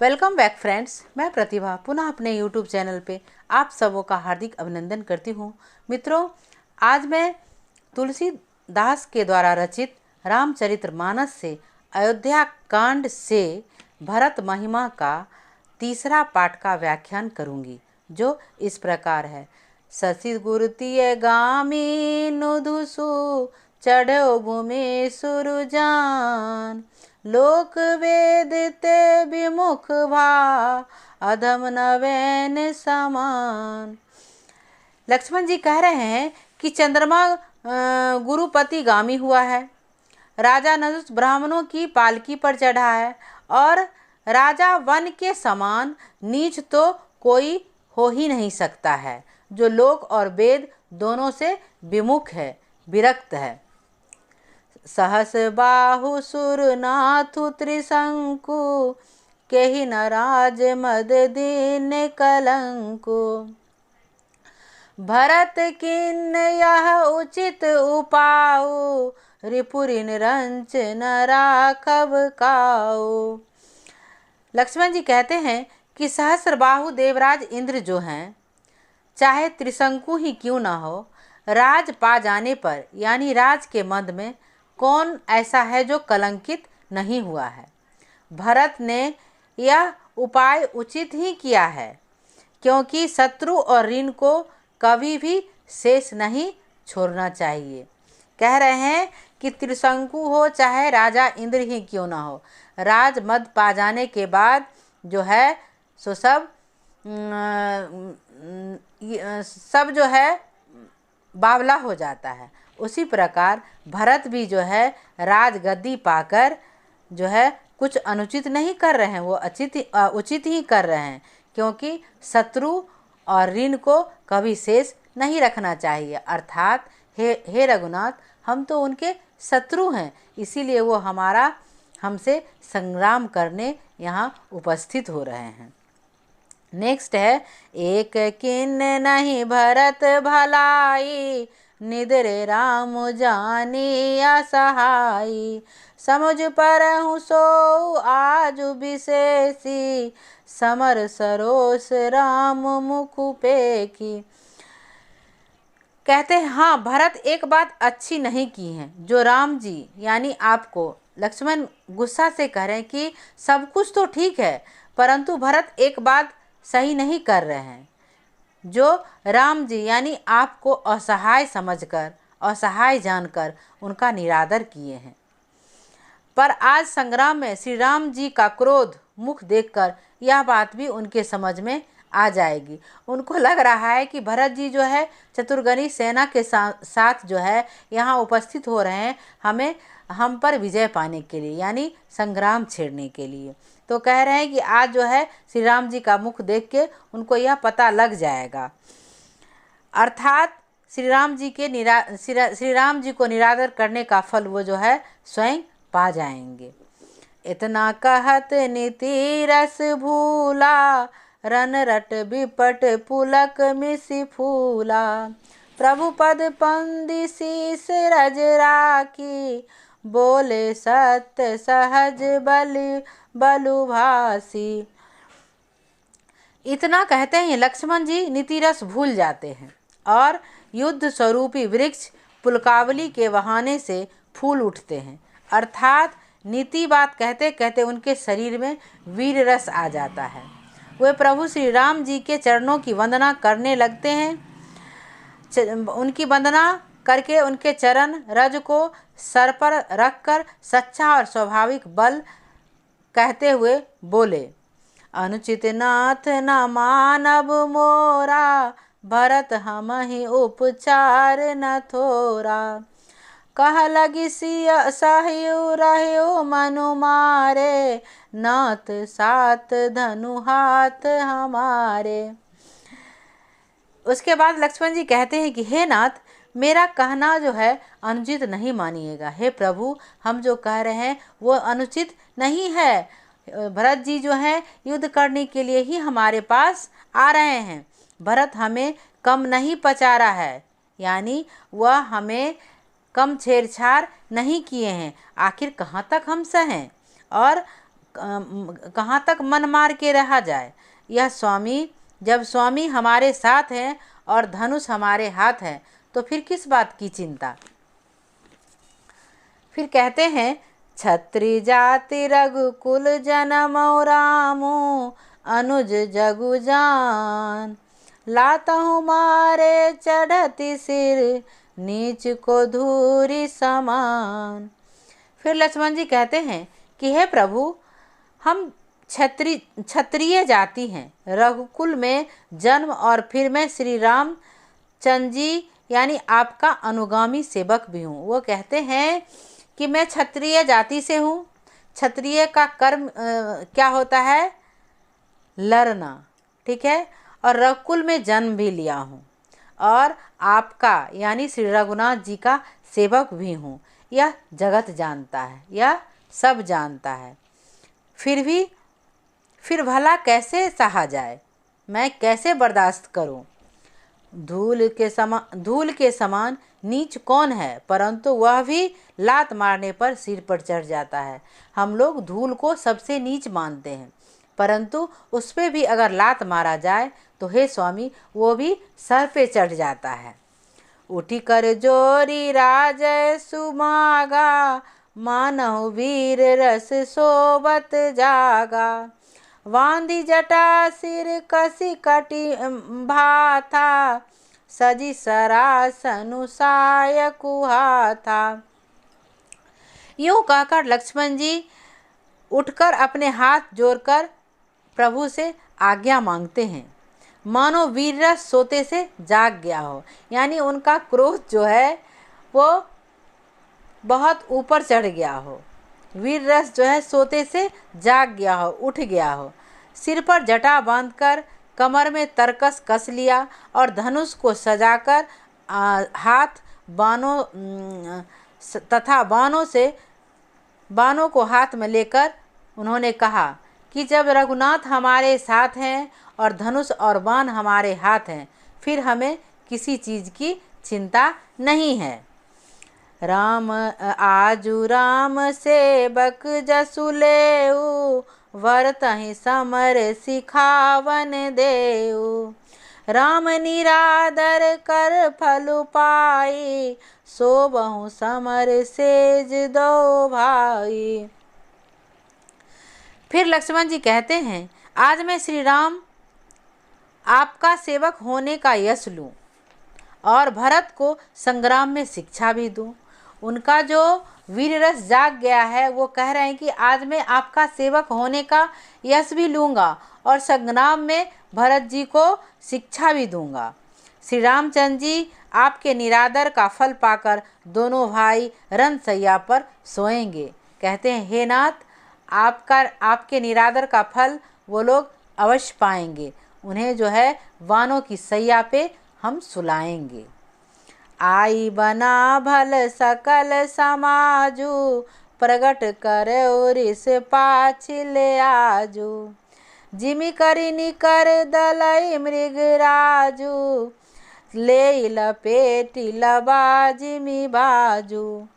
Welcome back friends, मैं प्रतिभा पुनः अपने यूट्यूब चैनल पे आप सबों का हार्दिक अभिनंदन करती हूँ। मित्रों, आज मैं तुलसीदास के द्वारा रचित रामचरितमानस से अयोध्या कांड से भरत महिमा का तीसरा पाठ का व्याख्यान करूँगी, जो इस प्रकार है। शशि गुरुतिय गामी नुधुसु चढ़ो भूमि सुरजान, लोक वेद ते विमुख भा अधम नवैन समान। लक्ष्मण जी कह रहे हैं कि चंद्रमा गुरुपति गामी हुआ है, राजा नहुस ब्राह्मणों की पालकी पर चढ़ा है और राजा वन के समान नीच तो कोई हो ही नहीं सकता है, जो लोक और वेद दोनों से विमुख है, विरक्त है। सहस बाहु सुर नाथु त्रिशंकु, केहि न राज मद दीन कलंकु। भरत किन यह उचित उपाऊ, रिपुरिन रंच न राखब काऊ। लक्ष्मण जी कहते हैं कि सहस्रबाहु देवराज इंद्र जो हैं, चाहे त्रिशंकु ही क्यों ना हो, राज पा जाने पर यानी राज के मद में कौन ऐसा है जो कलंकित नहीं हुआ है। भरत ने यह उपाय उचित ही किया है, क्योंकि शत्रु और ऋण को कभी भी शेष नहीं छोड़ना चाहिए। कह रहे हैं कि त्रिशंकु हो चाहे राजा इंद्र ही क्यों ना हो, राज मद पा जाने के बाद जो है सो सब जो है बावला हो जाता है। उसी प्रकार भरत भी जो है राज गद्दी पाकर जो है कुछ अनुचित नहीं कर रहे हैं, वो उचित ही कर रहे हैं, क्योंकि शत्रु और ऋण को कभी शेष नहीं रखना चाहिए। अर्थात हे रघुनाथ, हम तो उनके शत्रु हैं, इसीलिए वो हमसे संग्राम करने यहाँ उपस्थित हो रहे हैं। नेक्स्ट है, एक किन नहीं भरत भलाई, निद्रे राम जानी असहाई। समुझ परहु सो आज विशेषी, समर सरोस राम मुख पेखी। कहते हैं हाँ, भरत एक बात अच्छी नहीं की है, जो राम जी यानी आपको लक्ष्मण गुस्सा से कह रहे हैं कि सब कुछ तो ठीक है, परंतु भरत एक बात सही नहीं कर रहे हैं, जो राम जी यानी आपको असहाय समझकर, असहाय जानकर उनका निरादर किए हैं। पर आज संग्राम में श्री राम जी का क्रोध मुख देखकर यह बात भी उनके समझ में आ जाएगी। उनको लग रहा है कि भरत जी जो है चतुर्गनी सेना के साथ जो है यहाँ उपस्थित हो रहे हैं, हम पर विजय पाने के लिए, यानी संग्राम छेड़ने के लिए। तो कह रहे हैं कि आज जो है श्री राम जी का मुख देख के उनको यह पता लग जाएगा, अर्थात श्री राम जी को निरादर करने का फल वो जो है स्वयं पा जाएंगे। इतना कहत नीति रस भूला, रन रट विपट पुलक मिसि फूला। प्रभु पद पंदी शीस रज राखी, बोले सत्य सहज बलु भासी। इतना कहते हैं लक्ष्मण जी नीति रस भूल जाते हैं और युद्ध स्वरूपी वृक्ष पुलकावली के बहाने से फूल उठते हैं, अर्थात नीति बात कहते कहते उनके शरीर में वीर रस आ जाता है। वे प्रभु श्री राम जी के चरणों की वंदना करने लगते हैं। उनकी वंदना करके उनके चरण रज को सर पर रखकर सच्चा और स्वाभाविक बल कहते हुए बोले, अनुचित नाथ न मानव मोरा, भरत हमहि उपचार न थोरा। कह लगी सहयु रहयो मनु मारे, नाथ सात धनु हाथ हमारे। उसके बाद लक्ष्मण जी कहते हैं कि हे नाथ, मेरा कहना जो है अनुचित नहीं मानिएगा। हे प्रभु, हम जो कह रहे हैं वो अनुचित नहीं है। भरत जी जो हैं युद्ध करने के लिए ही हमारे पास आ रहे हैं। भरत हमें कम नहीं पचा रहा है, यानी वह हमें कम छेड़छाड़ नहीं किए हैं। आखिर कहाँ तक हम सहें और कहाँ तक मन मार के रहा जाए। यह स्वामी, जब स्वामी हमारे साथ हैं और धनुष हमारे हाथ है तो फिर किस बात की चिंता। फिर कहते हैं, छत्री जाति रघुकुल जनमौ रामो अनुज जगु जान, लातहु मारे चढ़ती सिर नीच को धूरी समान। फिर लक्ष्मण जी कहते हैं कि हे प्रभु, हम क्षत्रिय जाति हैं, रघुकुल में जन्म, और फिर मैं श्री रामचंद्र जी यानी आपका अनुगामी सेवक भी हूँ। वो कहते हैं कि मैं क्षत्रिय जाति से हूँ। क्षत्रिय का कर्म क्या होता है? लड़ना, ठीक है। और रघुकुल में जन्म भी लिया हूँ और आपका यानी श्री रघुनाथ जी का सेवक भी हूँ। यह जगत जानता है, यह सब जानता है। फिर भला कैसे सहा जाए, मैं कैसे बर्दाश्त करूं। धूल के समान नीच कौन है, परंतु वह भी लात मारने पर सिर पर चढ़ जाता है। हम लोग धूल को सबसे नीच मानते हैं, परंतु उस पे भी अगर लात मारा जाए तो हे स्वामी वो भी सर पे चढ़ जाता है। उठी कर जोरी राजय सुमागा, मानव वीर रस सोबत जागा, वांदी जटा सिर कसी कटी भाथा, सजी सरासनु साय कुहा था। यूं कहकर लक्ष्मण जी उठकर अपने हाथ जोड़कर प्रभु से आज्ञा मांगते हैं, मानो वीर रस सोते से जाग गया हो। यानी उनका क्रोध जो है वो बहुत ऊपर चढ़ गया हो। वीर रस जो है सोते से जाग गया हो, उठ गया हो। सिर पर जटा बांधकर कमर में तरकस कस लिया और धनुष को सजाकर हाथ बाणों तथा बाणों को हाथ में लेकर उन्होंने कहा कि जब रघुनाथ हमारे साथ हैं और धनुष और बाण हमारे हाथ हैं, फिर हमें किसी चीज़ की चिंता नहीं है। राम आजू राम सेवक जसु लेऊ, वरतहि समर सिखावन देऊ, राम निरादर कर फल पाई, सो बहु समर सेज दो भाई। फिर लक्ष्मण जी कहते हैं, आज मैं श्री राम आपका सेवक होने का यश लूँ और भरत को संग्राम में शिक्षा भी दूँ। उनका जो वीर रस जाग गया है वो कह रहे हैं कि आज मैं आपका सेवक होने का यश भी लूँगा और संग्राम में भरत जी को शिक्षा भी दूँगा। श्री रामचंद्र जी आपके निरादर का फल पाकर दोनों भाई रणशैया पर सोएंगे। कहते हैं, हे नाथ, आपके निरादर का फल वो लोग अवश्य पाएंगे। उन्हें जो है वानों की सैया पे हम सुलाएंगे। आई बना भल सकल समाजू, प्रगट करे रिस पाछिल आजू, जिमि करी निकर दलई मृग राजू, ले लपेटी लबा जिमि बाजू।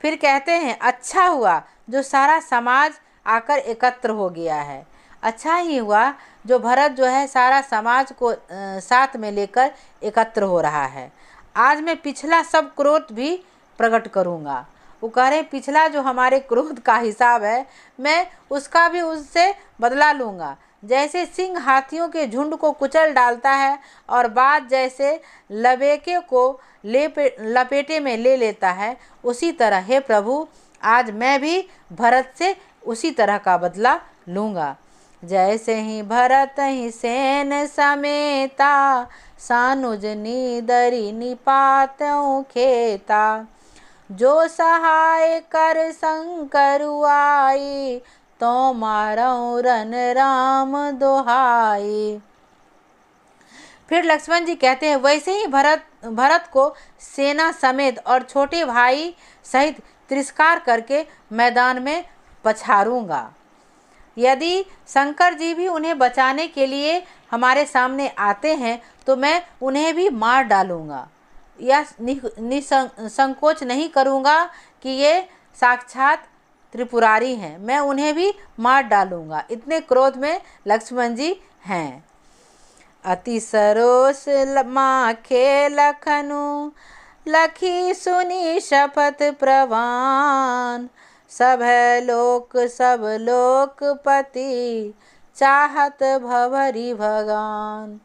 फिर कहते हैं, अच्छा हुआ जो सारा समाज आकर एकत्र हो गया है। अच्छा ही हुआ जो भरत जो है सारा समाज को साथ में लेकर एकत्र हो रहा है। आज मैं पिछला सब क्रोध भी प्रकट करूँगा। वो कह रहे पिछला जो हमारे क्रोध का हिसाब है मैं उसका भी उससे बदला लूँगा। जैसे सिंह हाथियों के झुंड को कुचल डालता है और बाज जैसे लबेके को लपेटे में ले लेता है, उसी तरह हे प्रभु आज मैं भी भरत से उसी तरह का बदला लूँगा। जैसे ही भरत ही सेन समेता, सानुज नीदरी निपातों खेता, जो सहाय कर शंकर आई, तो मारऊ रन राम दोहाई। फिर लक्ष्मण जी कहते हैं, वैसे ही भरत को सेना समेत और छोटे भाई सहित तिरस्कार करके मैदान में पछाड़ूंगा। यदि शंकर जी भी उन्हें बचाने के लिए हमारे सामने आते हैं तो मैं उन्हें भी मार डालूंगा। यह निसंकोच नहीं करूंगा कि ये साक्षात त्रिपुरारी हैं, मैं उन्हें भी मार डालूंगा। इतने क्रोध में लक्ष्मण जी हैं। अति सरोस माखे लखनु, लखी सुनी शपथ प्रवान। सब लोकपति, चाहत भवरी भगान।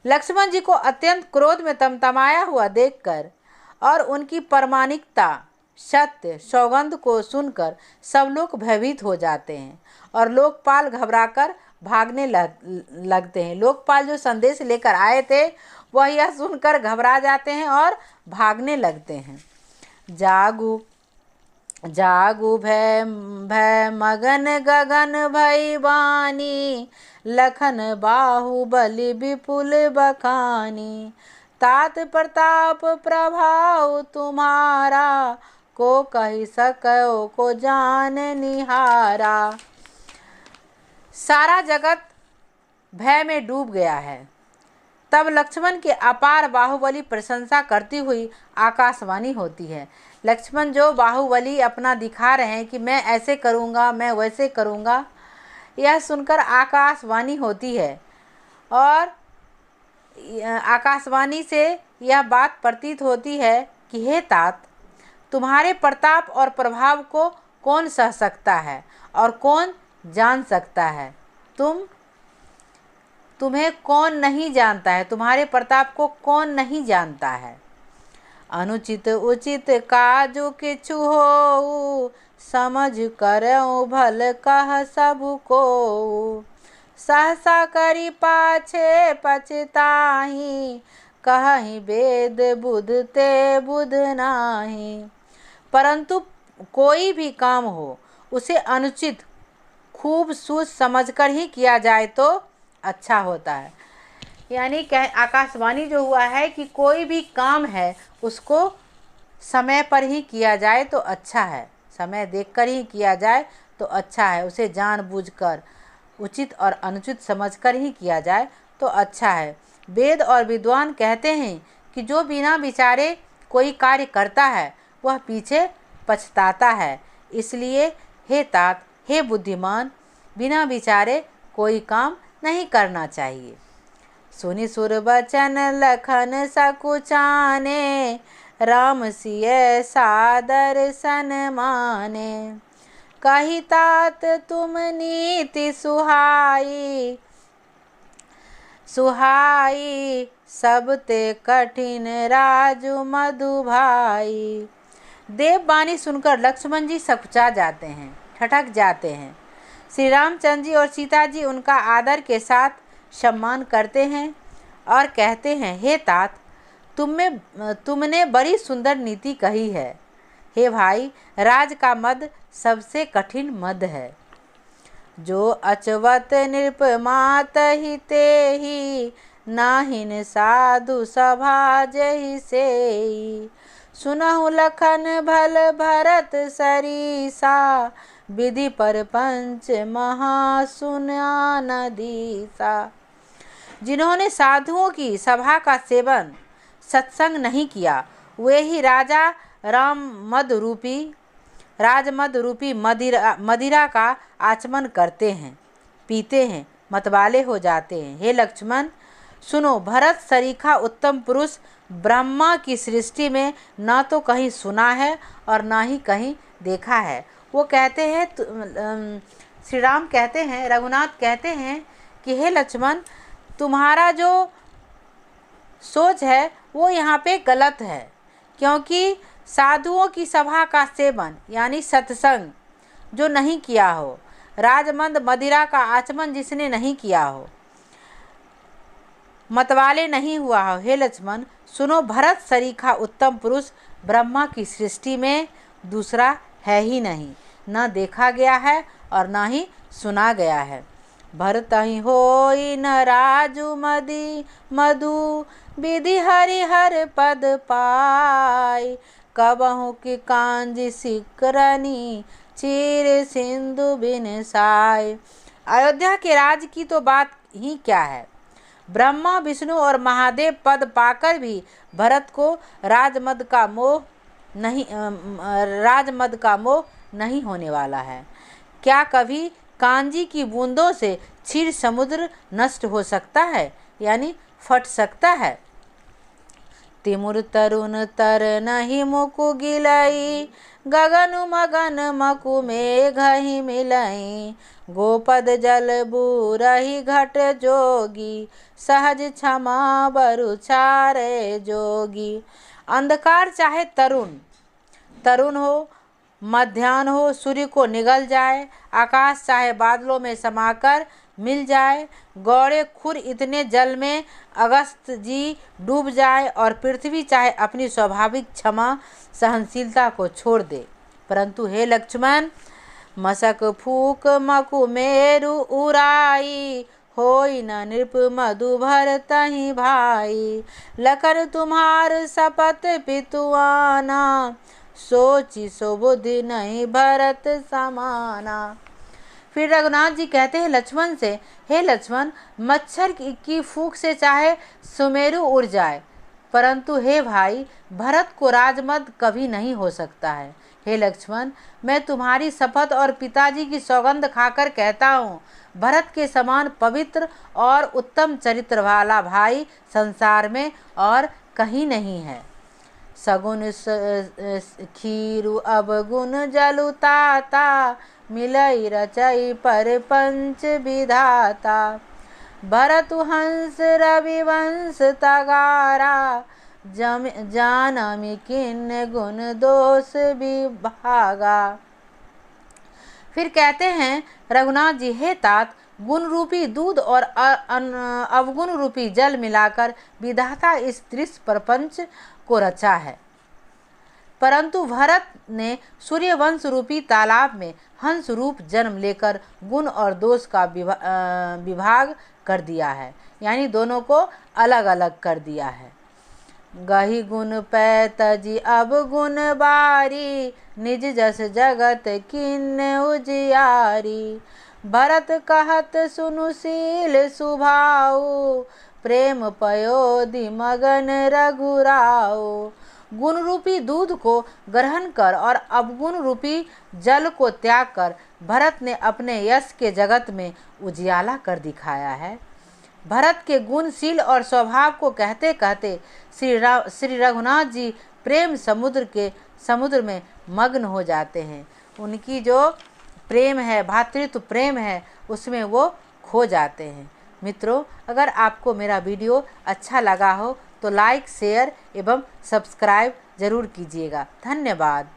लक्ष्मण जी को अत्यंत क्रोध में तमतमाया हुआ देखकर और उनकी प्रामाणिकता, सत्य, सौगंध को सुनकर सब लोग भयभीत हो जाते हैं और लोकपाल घबराकर भागने लगते हैं। लोकपाल जो संदेश लेकर आए थे वह यह सुनकर घबरा जाते हैं और भागने लगते हैं। जागू भय मगन गगन भई बानी, लखन बाहुबली विपुल बखानी। तात प्रताप प्रभाव तुम्हारा, को कही सको को जान निहारा। सारा जगत भय में डूब गया है। तब लक्ष्मण के अपार बाहुबली प्रशंसा करती हुई आकाशवाणी होती है। लक्ष्मण जो बाहुबली अपना दिखा रहे हैं कि मैं ऐसे करूँगा, मैं वैसे करूँगा, यह सुनकर आकाशवाणी होती है और आकाशवाणी से यह बात प्रतीत होती है कि हे तात, तुम्हारे प्रताप और प्रभाव को कौन सह सकता है और कौन जान सकता है। तुम्हें कौन नहीं जानता है, तुम्हारे प्रताप को कौन नहीं जानता है। अनुचित उचित काजु किछु हो, समझ करो भल कह सबको। सहसा करी पाछे पछताही, कहि वेद बुध ते बुध नाही। परंतु कोई भी काम हो उसे अनुचित खूब सोच समझकर ही किया जाए तो अच्छा होता है। यानी आकाशवाणी जो हुआ है कि कोई भी काम है उसको समय पर ही किया जाए तो अच्छा है, समय देखकर ही किया जाए तो अच्छा है। उसे जानबूझकर उचित और अनुचित समझकर ही किया जाए तो अच्छा है। वेद और विद्वान कहते हैं कि जो बिना विचारे कोई कार्य करता है वह पीछे पछताता है। इसलिए हे तात, हे बुद्धिमान, बिना विचारे कोई काम नहीं करना चाहिए। सुनि सुर बचन लखन सकुचाने, राम सिय सादर सन माने। कही तात तुम नीति सुहाई, सब ते कठिन राजु मधु भाई। देववाणी सुनकर लक्ष्मण जी सकुचा जाते हैं, ठठक जाते हैं। श्री रामचंद्र जी और सीता जी उनका आदर के साथ सम्मान करते हैं और कहते हैं, हे तात, तुमने बड़ी सुंदर नीति कही है। हे भाई, राज का मद सबसे कठिन मद है। जो अचवत नृप मात ही ते ही, नाहिन साधु सभा जहि सेई। सुनहु लखन भल भरत सरीसा, विधि पर पंच महासुना नदीसा। जिन्होंने साधुओं की सभा का सेवन सत्संग नहीं किया, वे ही राजमद रूपी मदिरा का आचमन करते हैं, पीते हैं, मतवाले हो जाते हैं। हे लक्ष्मण, सुनो, भरत सरीखा उत्तम पुरुष ब्रह्मा की सृष्टि में ना तो कहीं सुना है और ना ही कहीं देखा है। वो कहते हैं, श्री राम कहते हैं, रघुनाथ कहते हैं कि हे लक्ष्मण, तुम्हारा जो सोच है वो यहाँ पे गलत है, क्योंकि साधुओं की सभा का सेवन यानी सत्संग जो नहीं किया हो, राजमंद मदिरा का आचमन जिसने नहीं किया हो, मतवाले नहीं हुआ हो, हे लक्ष्मण सुनो, भरत सरीखा उत्तम पुरुष ब्रह्मा की सृष्टि में दूसरा है ही नहीं, न देखा गया है और न ही सुना गया है। भरत ही होई न राजु मधु, विधि हरिहर पद पाई। कबहु की कांजी सिकरनी, चीर सिंधु बिन साय। अयोध्या के राज की तो बात ही क्या है, ब्रह्मा विष्णु और महादेव पद पाकर भी भरत को राजमद का मोह नहीं होने वाला है। क्या कभी कांजी की बूंदों से क्षीर समुद्र नष्ट हो सकता है, यानी फट सकता है? तिमुर तरुण तर नहीं मुकु गिलई, गगन मगन मकु मेघ ही मिलई। गोपद जल बूरही घट जोगी, सहज क्षमा बरु छारे जोगी। अंधकार चाहे तरुण हो, मध्याह्न हो, सूर्य को निगल जाए, आकाश चाहे बादलों में समाकर मिल जाए, गौड़े खुर इतने जल में अगस्त जी डूब जाए, और पृथ्वी चाहे अपनी स्वाभाविक क्षमा सहनशीलता को छोड़ दे, परंतु हे लक्ष्मण, मसक फूक मकु मेरु उराई, होई न नृप मधु भर तहि भाई। लखन तुम्हार सपत पितुआना, सोची सो बुद्धि नहीं भरत समाना। फिर रघुनाथ जी कहते हैं लक्ष्मण से, हे लक्ष्मण, मच्छर की फूंक से चाहे सुमेरु उड़ जाए, परंतु हे भाई, भरत को राजमद कभी नहीं हो सकता है। हे लक्ष्मण, मैं तुम्हारी शपथ और पिताजी की सौगंध खाकर कहता हूँ, भरत के समान पवित्र और उत्तम चरित्र वाला भाई संसार में और कहीं नहीं है। सगुन खीरु अवगुण जलु ताता, मिलई रचई पर पंच विधाता। भरतु हंस रविवंश तगारा, जानमि किन्न गुण दोष विभागा। फिर कहते हैं रघुनाथ जी, हे तात, गुण रूपी दूध और अवगुण रूपी जल मिलाकर विधाता इस दृश्य प्रपंच को रचा है, परंतु भरत ने सूर्यवंश रूपी तालाब में हंस रूप जन्म लेकर गुण और दोष का विभाग कर दिया है, यानी दोनों को अलग अलग कर दिया है। गही गुण पै तजी अब गुण बारी, निज जस जगत किन्न उजियारी। भरत कहत सुनुशील सुभाऊ, प्रेम पयोधि मगन रघुराऊ। गुण रूपी दूध को ग्रहण कर और अवगुण रूपी जल को त्याग कर भरत ने अपने यश के जगत में उजियाला कर दिखाया है। भरत के गुणशील और स्वभाव को कहते कहते श्री रघुनाथ जी प्रेम समुद्र में मग्न हो जाते हैं। उनकी जो प्रेम है, भातृत्व प्रेम है, उसमें वो खो जाते हैं। मित्रों, अगर आपको मेरा वीडियो अच्छा लगा हो तो लाइक, शेयर एवं सब्सक्राइब जरूर कीजिएगा। धन्यवाद।